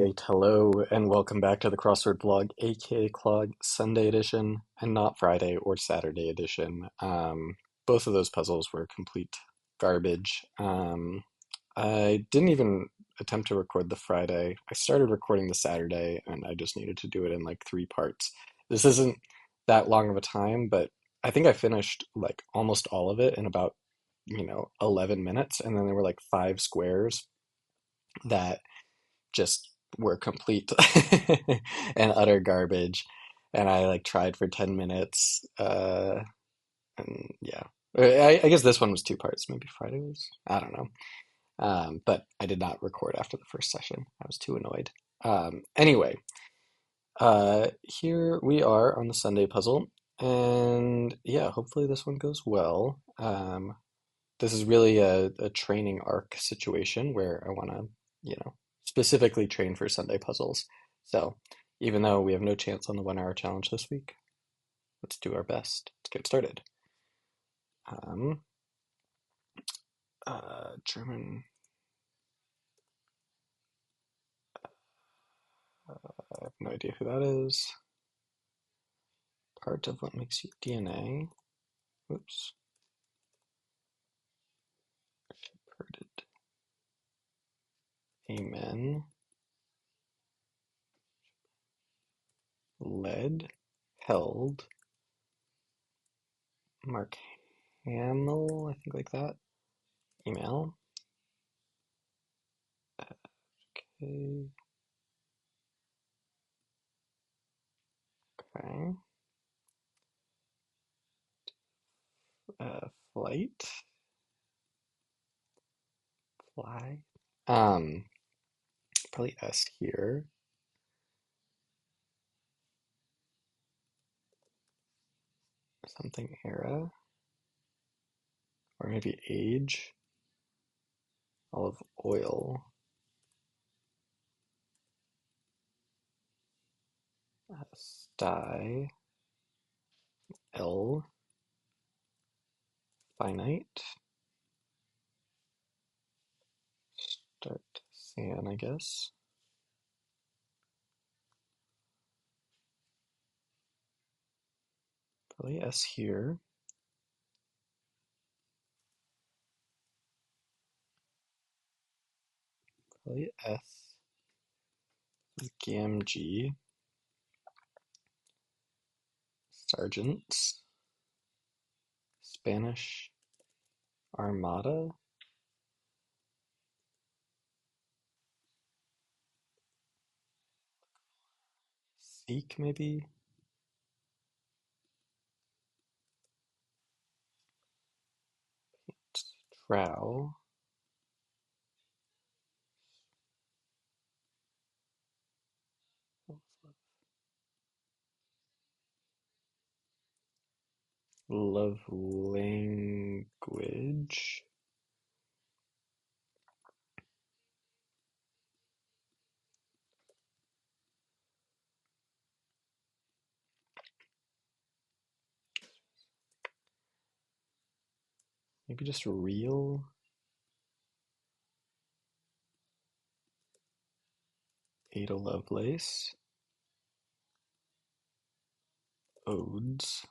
Great, hello, and welcome back to the Crossword vlog, aka Clog Sunday edition, and not Friday or Saturday edition. Both of those puzzles were complete garbage. I didn't even attempt to record the Friday. I started recording the Saturday, and I just needed to do it in like three parts. This isn't that long of a time, but I think I finished like almost all of it in about, 11 minutes, and then there were like five squares that just were complete and utter garbage. And I like tried for 10 minutes. And yeah, I guess this one was two parts. Maybe Friday was, I don't know. But I did not record after the first session. I was too annoyed. Anyway, here we are on the Sunday puzzle. And yeah, hopefully this one goes well. This is really a training arc situation where I want to, specifically train for Sunday puzzles. So even though we have no chance on the 1 hour challenge this week, let's do our best. Let's get started. Um, German, I have no idea who that is. Part of what makes you DNA. Oops. Shepherded. Amen. Led. Held. Mark Hamill, I think like that. Email. Okay. Okay. Flight. Fly. Um, Probably S here. Something era. Or maybe age. Olive oil. Sty. L. Finite. Start San, I guess. Probably S here. Probably S. Gamgee. Sergeants. Spanish Armada. Seek, maybe. Trow. Love language. Maybe just real. Ada Lovelace. Odes.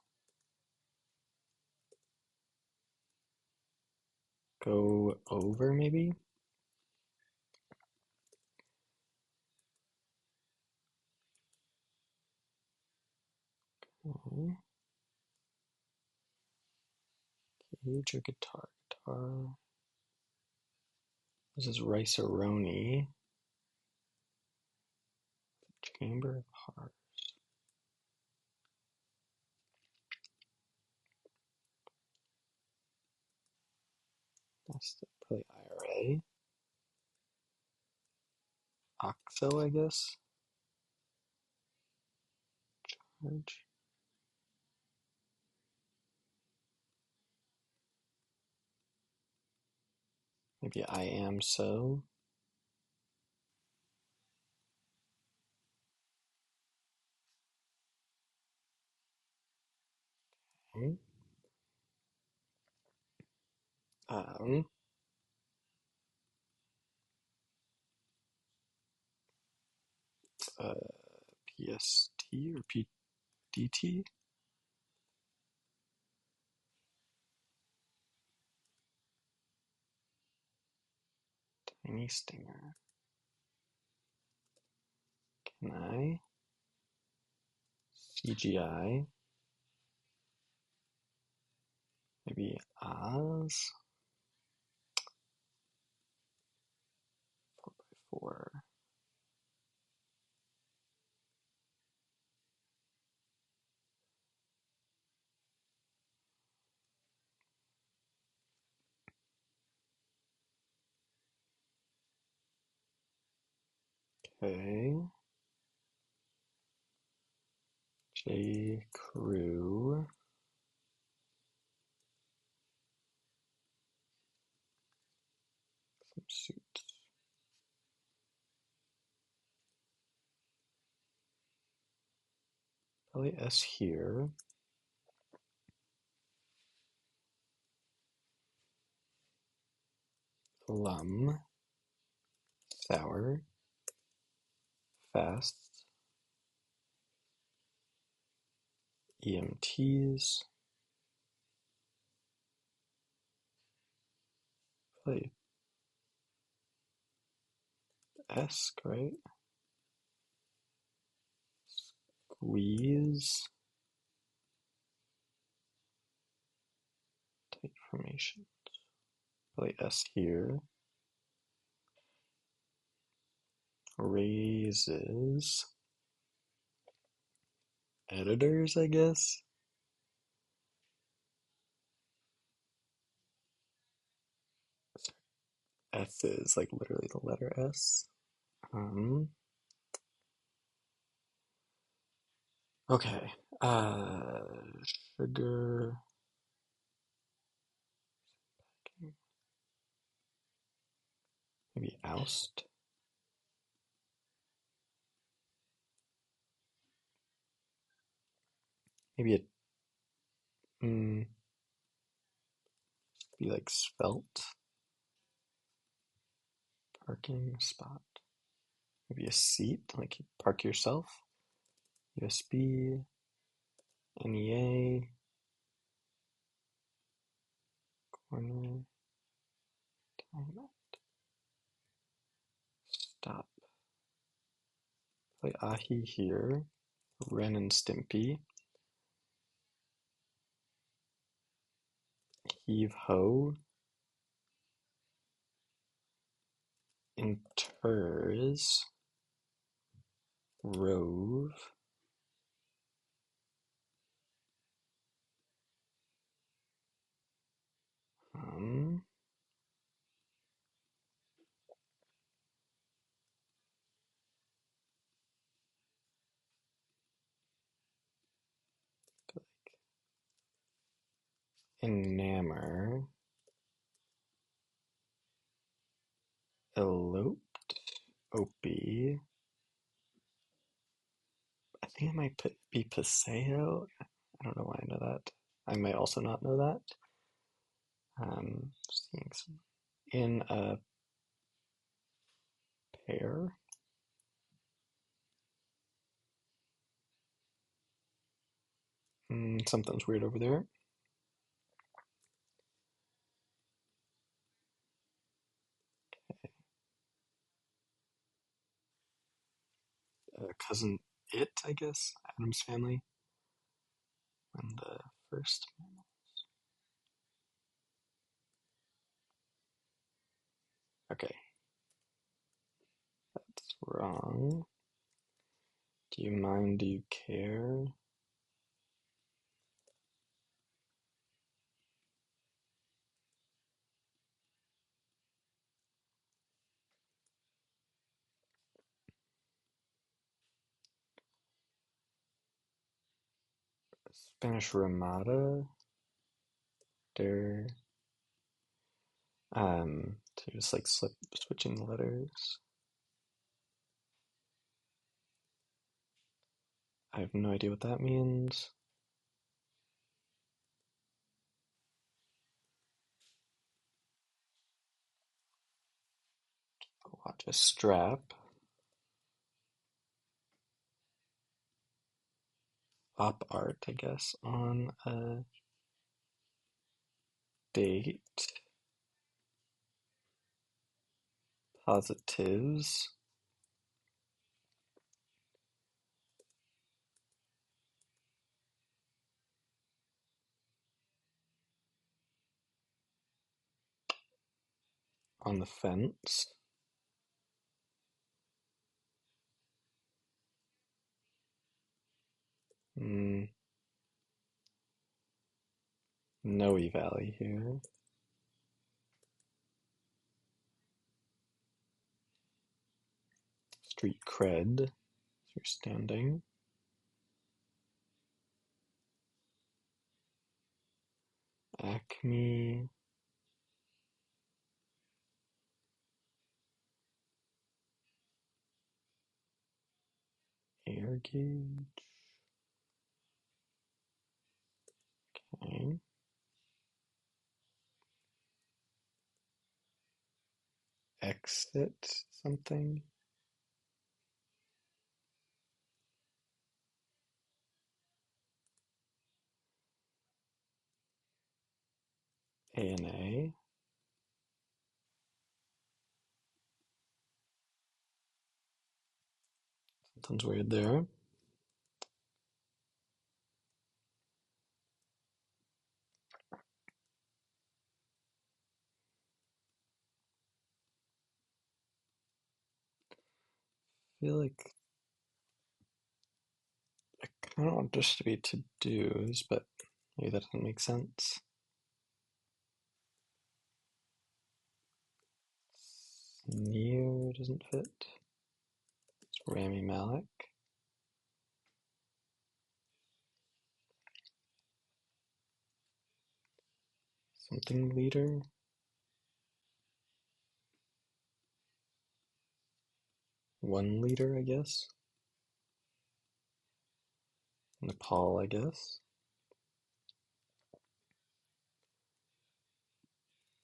Go over, maybe? Okay. Cage or guitar? Guitar. This is Rice-A-Roni. Chamber of Hearts. That's probably IRA. Oxo, I guess. Charge. Maybe I am so. Okay. Um, uh, PST or PDT? Tiny stinger. Can I? CGI? Maybe Oz? 4x4. Okay. J. Crew. Some suits. Probably S here. Lum. Sour. Fast. EMTs. Probably Esk, right? Squeeze. Tight formation. Probably S here. Raises. Editors, I guess. S is like literally the letter S. Um, okay. Sugar. Maybe oust. Maybe it be like svelte. Parking spot. Maybe a seat, like you park yourself. USB. NEA. Corner. Time. Stop. Play Ahi here. Ren and Stimpy. Heave ho. Inters. Rove. Um, Enamor. Eloped. Opie. I think it might be Paseo. I don't know why I know that. I might also not know that. Seeing some in a pair. Something's weird over there. Cousin It, I guess. Adam's Family. And the first. Okay, that's wrong. Do you mind? Do you care? Spanish Ramada. Der. So just like switching the letters. I have no idea what that means. I'll watch a strap. op art, I guess, on a date. Positives. On the fence. Noe Valley here. Street cred. You're standing. Acme. Air gauge. Okay. Exit something. ANA. Something's weird there. I feel like I kind of want this to be to-dos, but maybe that doesn't make sense. Near doesn't fit. It's Rami Malek. Something leader. 1 liter, I guess. Nepal, I guess.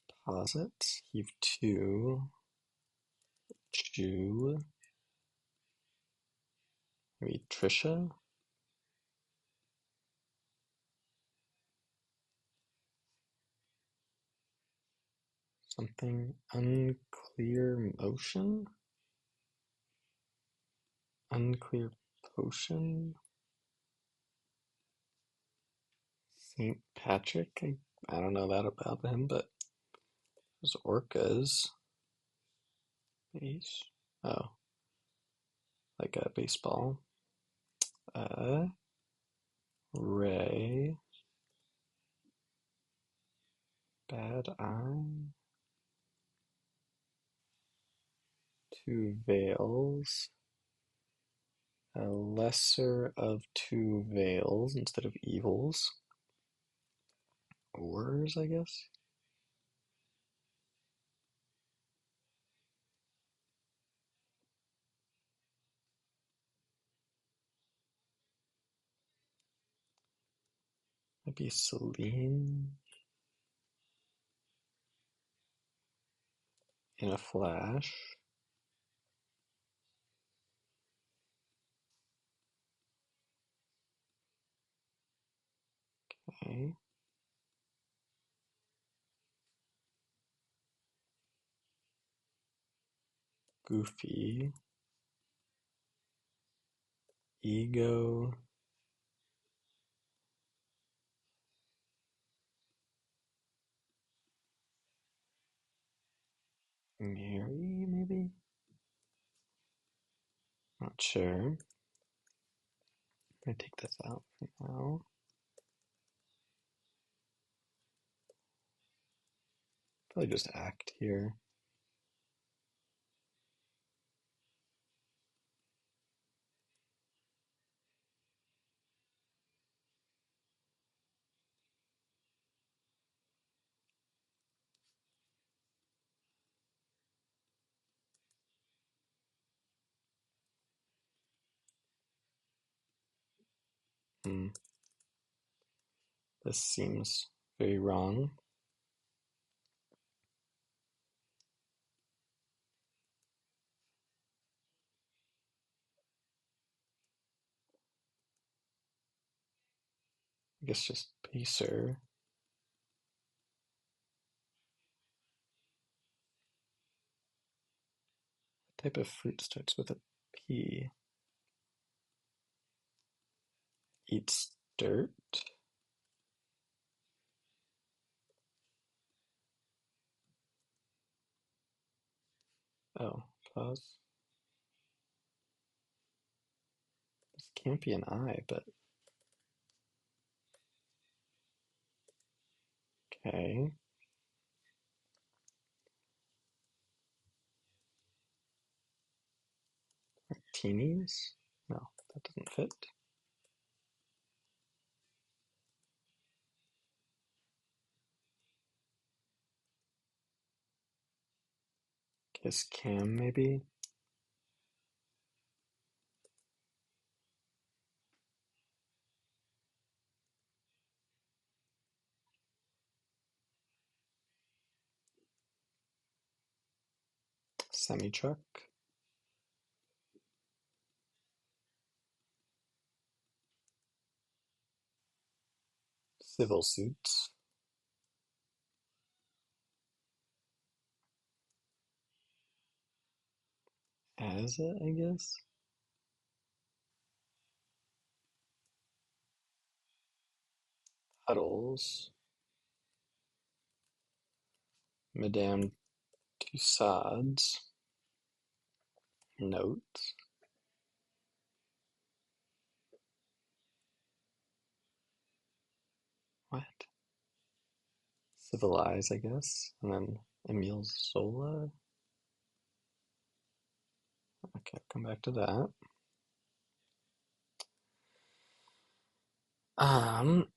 Deposits. Heave 2. Jew. Maybe Trisha. Something unclear motion. Unclear potion. St. Patrick. I don't know that about him, but there's orcas. Base. Oh, like a baseball. Ray. Bad eye. 2 veils. A lesser of 2 veils instead of evils. Ors, I guess. Maybe Celine. In a flash. Okay. Goofy. Ego. Mary, maybe? Not sure. I'm gonna take this out for now. Probably just act here. Hmm. This seems very wrong. I guess just pacer. What type of fruit starts with a P? Eats dirt? Oh, pause. This can't be an I, but okay. Martinis? No, that doesn't fit. Kiss cam, maybe? Semi-truck? Civil suits? As it, I guess? Huddles? Madame Tussauds? Notes? What? Civilize, I guess. And then Emile Zola? Okay, come back to that. Um,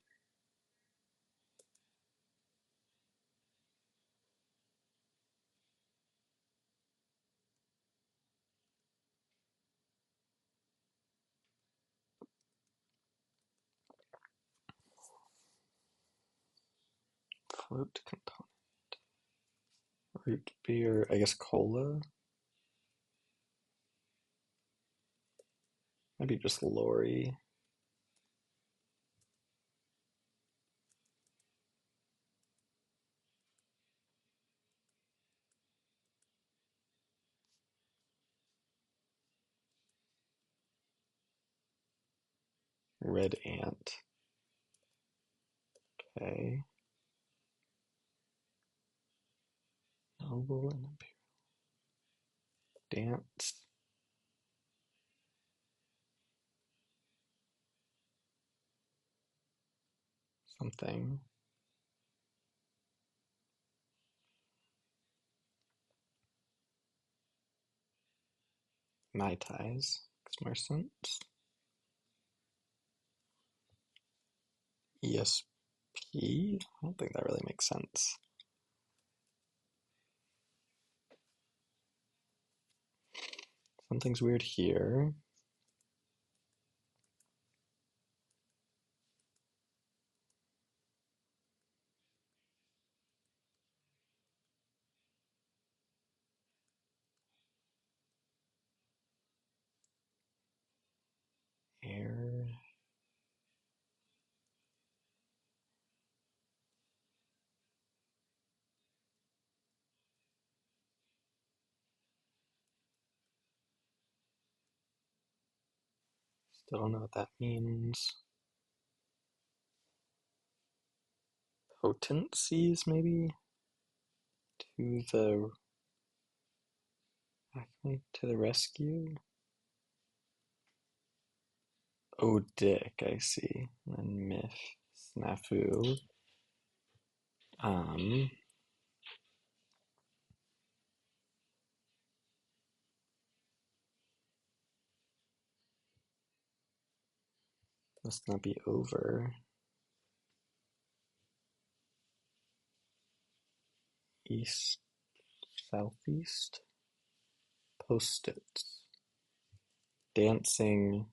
Fruit component. Root beer, I guess cola? Maybe just Lori. Red ant. Okay. Noble and imperial. Dance. Something. Mai tais. Makes more sense. ESP? I don't think that really makes sense. Something's weird here. Air. Still don't know what that means. Potencies, maybe? To the Acme to the rescue. Oh, dick, I see. And then myth, snafu. Um, must not be over. East, southeast. Post-its. Dancing.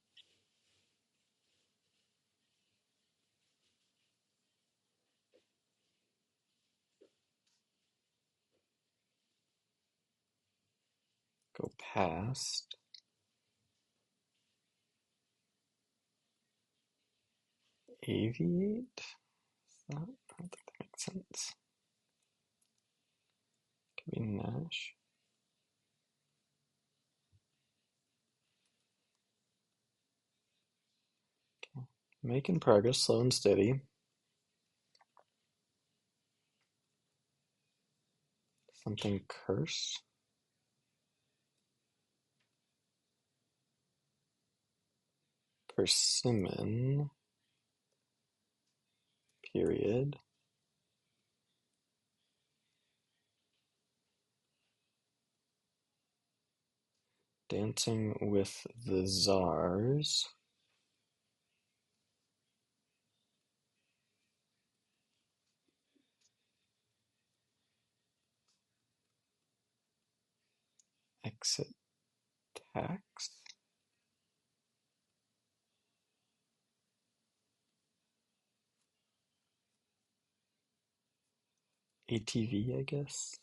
Go past. Aviate? I don't think that makes sense. Could be Nash. Okay. Making progress, slow and steady. Something curse. Persimmon. Period. Dancing with the Czars. Exit tax. ATV, I guess.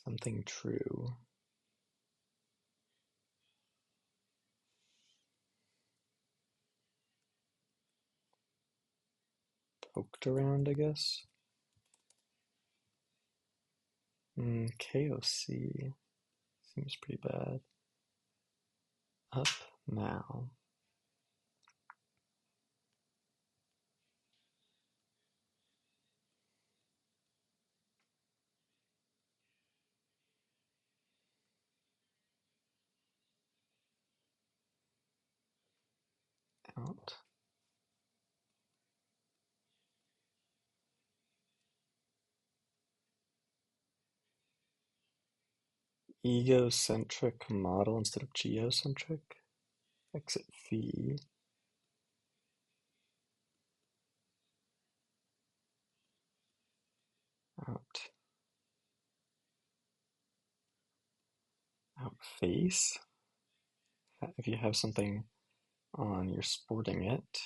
Something true. Poked around, I guess. KOC. Seems pretty bad. Up now. Out. Egocentric model instead of geocentric. Exit fee. Out. Out face. If you have something on, you're sporting it.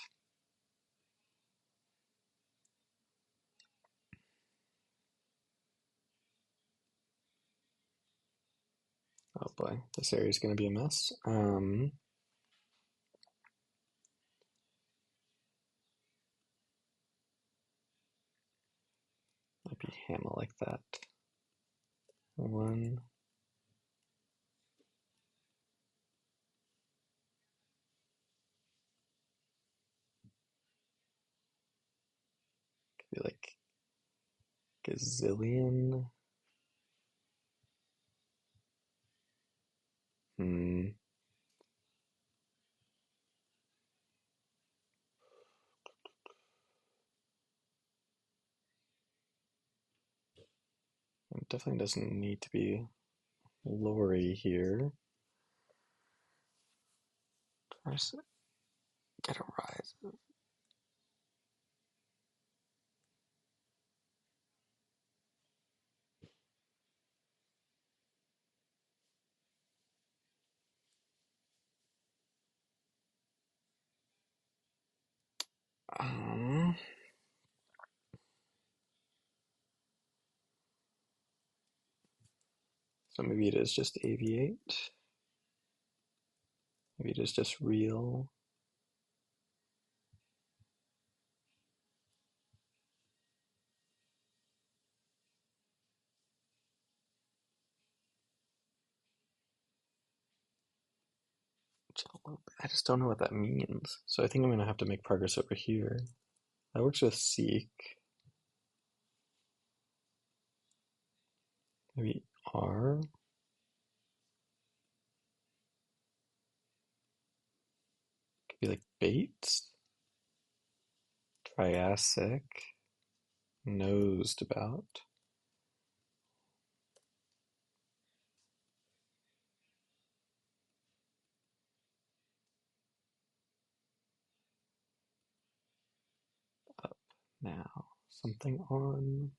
Oh boy, this area is going to be a mess. Might be Hammer like that. One. Could be like gazillion. Hmm. It definitely doesn't need to be Lori here. Tries to get a rise. Um, so maybe it is just aviate. Maybe it is just real. I just don't know what that means. So I think I'm going to have to make progress over here. That works with seek. Maybe R. Could be like Bates. Triassic. Nosed about. Up now. Something on.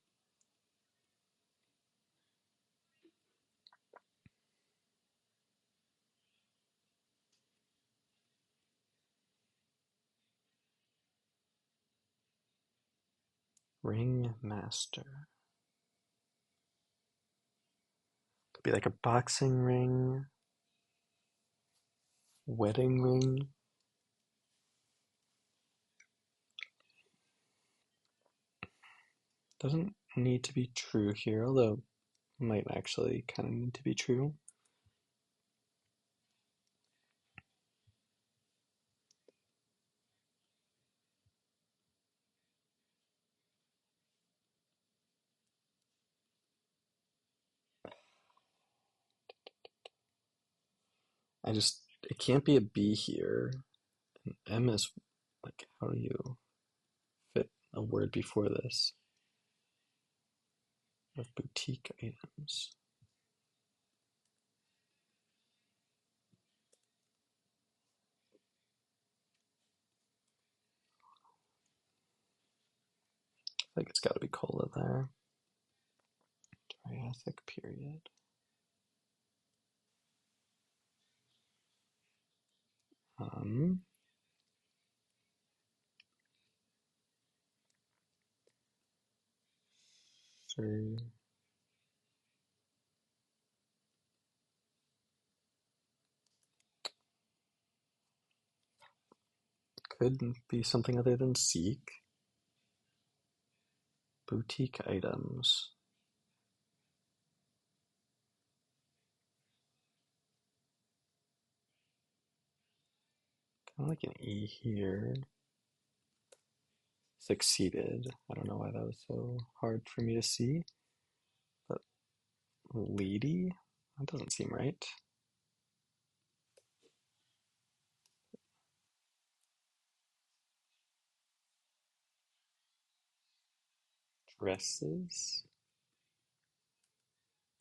Ringmaster. Could be like a boxing ring, wedding ring. Doesn't need to be true here, although might actually kind of need to be true. It can't be a B here. And M is like, how do you fit a word before this? Of boutique items. I think it's got to be cola there. Triassic period. Um, so could be something other than seek. Boutique items. Kind of like an E here. Succeeded. I don't know why that was so hard for me to see, but Lady? That doesn't seem right. Dresses?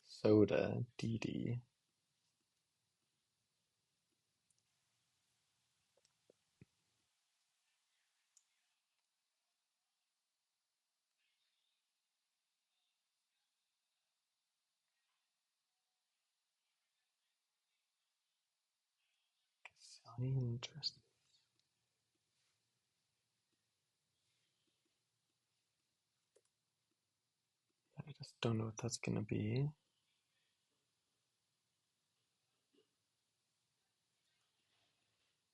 Soda, DD. Sicilian dresses. I just don't know what that's gonna be.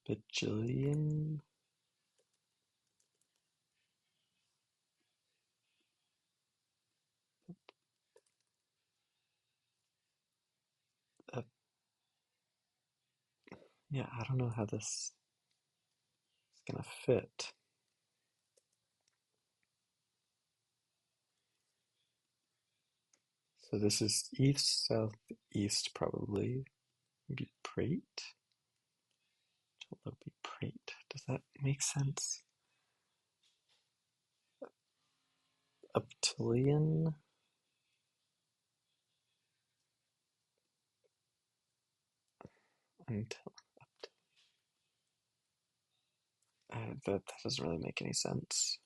Bajillion? Uh, yeah, I don't know how this is gonna fit. So this is east, south, east, probably. Maybe Prate? Jalopy Prate. Does that make sense? Uptillion? Until that doesn't really make any sense.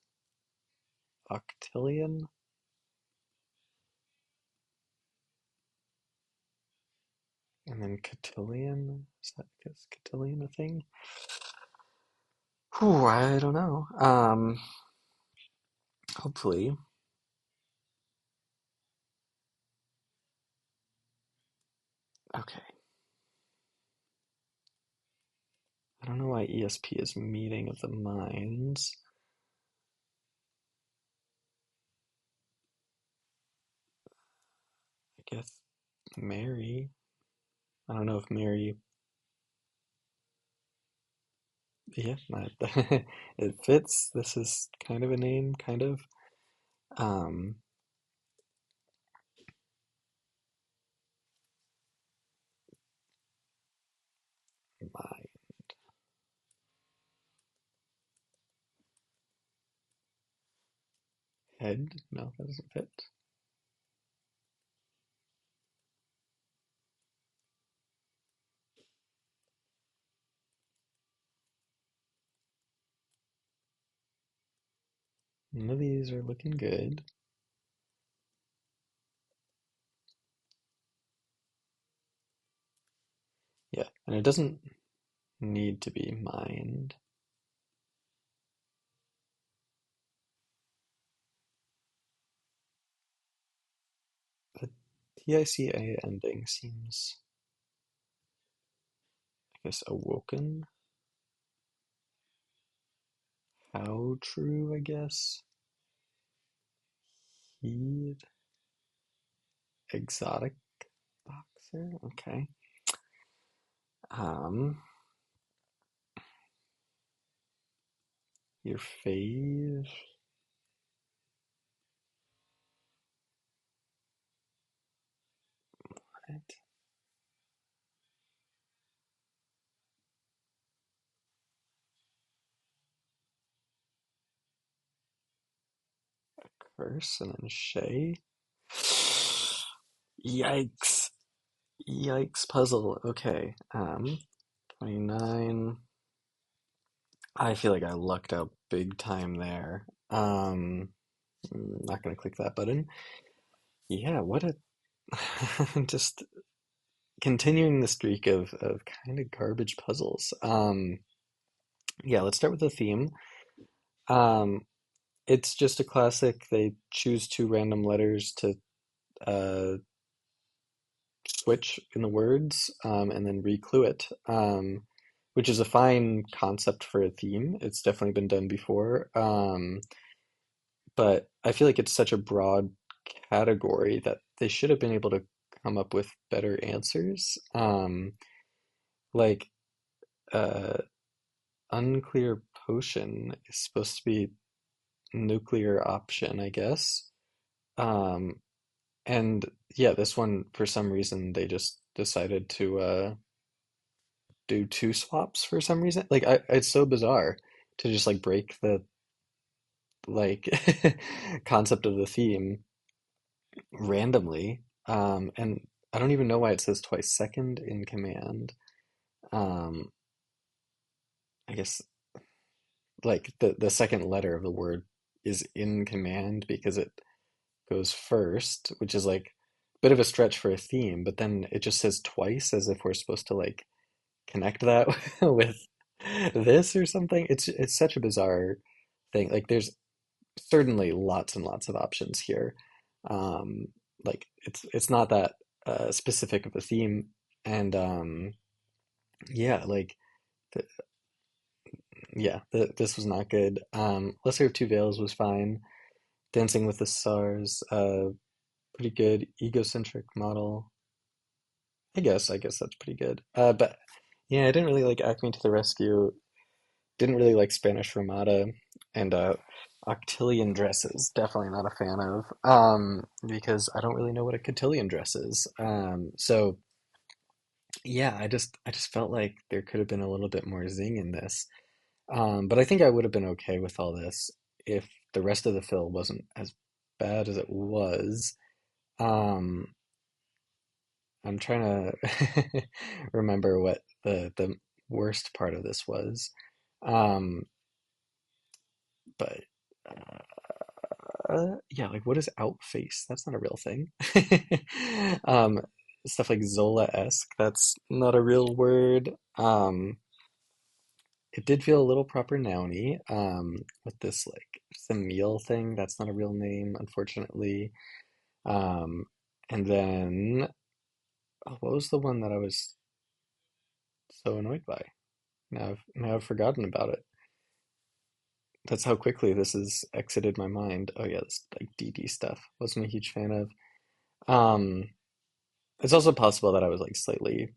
Octillion? And then cotillion? Is cotillion a thing? Whew, I don't know. Hopefully. Okay. I don't know why ESP is meeting of the minds. I guess Mary. I don't know if Mary. Yeah, it fits. This is kind of a name, kind of. Um, my head. No, that doesn't fit. None of these are looking good. Yeah, and it doesn't need to be mind. PICA ending seems, I guess, awoken. How true, I guess. Heed. Exotic boxer. Okay. Um, your fave. What? Curse and then Shay. Yikes. Yikes puzzle. Okay. 29. I feel like I lucked out big time there. Not gonna click that button. Yeah, what a just continuing the streak of kind of garbage puzzles. Yeah, let's start with the theme. Um, it's just a classic. They choose two random letters to uh switch in the words, and then reclue it, which is a fine concept for a theme. It's definitely been done before, but I feel like it's such a broad category that they should have been able to come up with better answers. Like, uh, unclear potion is supposed to be nuclear option, I guess. Um, and yeah, this one, for some reason, they just decided to do two swaps for some reason. Like it's so bizarre to just like break the like concept of the theme randomly. And I don't even know why it says twice second in command. Um, I guess like the second letter of the word is in command because it goes first, which is like a bit of a stretch for a theme, but then it just says twice as if we're supposed to like connect that with this or something. It's such a bizarre thing. Like there's certainly lots and lots of options here. Um, like it's not that specific of a theme, and yeah, like th yeah, this was not good. Lesser of Two Veils was fine. Dancing with the Stars, pretty good. Egocentric Model, I guess that's pretty good. But yeah, I didn't really like Acme to the Rescue. Didn't really like Spanish Ramada, and octillion dresses. Definitely not a fan of, because I don't really know what a cotillion dress is. So yeah, I just felt like there could have been a little bit more zing in this. But I think I would have been okay with all this if the rest of the fill wasn't as bad as it was. Um, I'm trying to remember what the worst part of this was. Um, but yeah, like what is outface? That's not a real thing. Um, stuff like Zola-esque, that's not a real word. It did feel a little proper nouny, with this like Semil thing. That's not a real name, unfortunately. Um, and then what was the one that I was so annoyed by? Now I've forgotten about it. That's how quickly this has exited my mind. Oh yeah, this like DD stuff. Wasn't a huge fan of. Um, it's also possible that I was like slightly,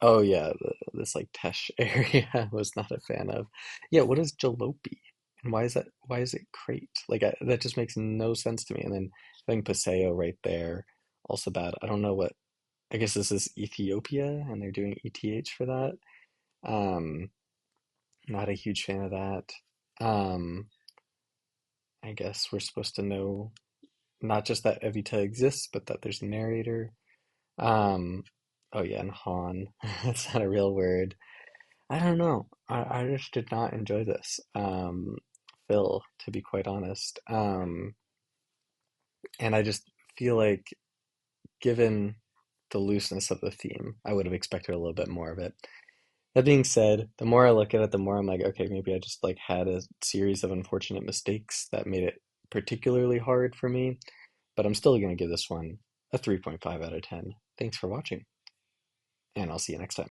oh yeah, this like Tesh area I was not a fan of. Yeah, what is jalopy? And why is it crate? Like that just makes no sense to me. And then having Paseo right there, also bad. I don't know what, I guess this is Ethiopia and they're doing ETH for that. Um, Not a huge fan of that. Um, I guess we're supposed to know not just that Evita exists, but that there's a narrator. Um, oh yeah, and Han. That's not a real word. I don't know. I just did not enjoy this. Phil, to be quite honest. And I just feel like given the looseness of the theme, I would have expected a little bit more of it. That being said, the more I look at it, the more I'm like, okay, maybe I just like had a series of unfortunate mistakes that made it particularly hard for me, but I'm still gonna give this one a 3.5 out of 10. Thanks for watching, and I'll see you next time.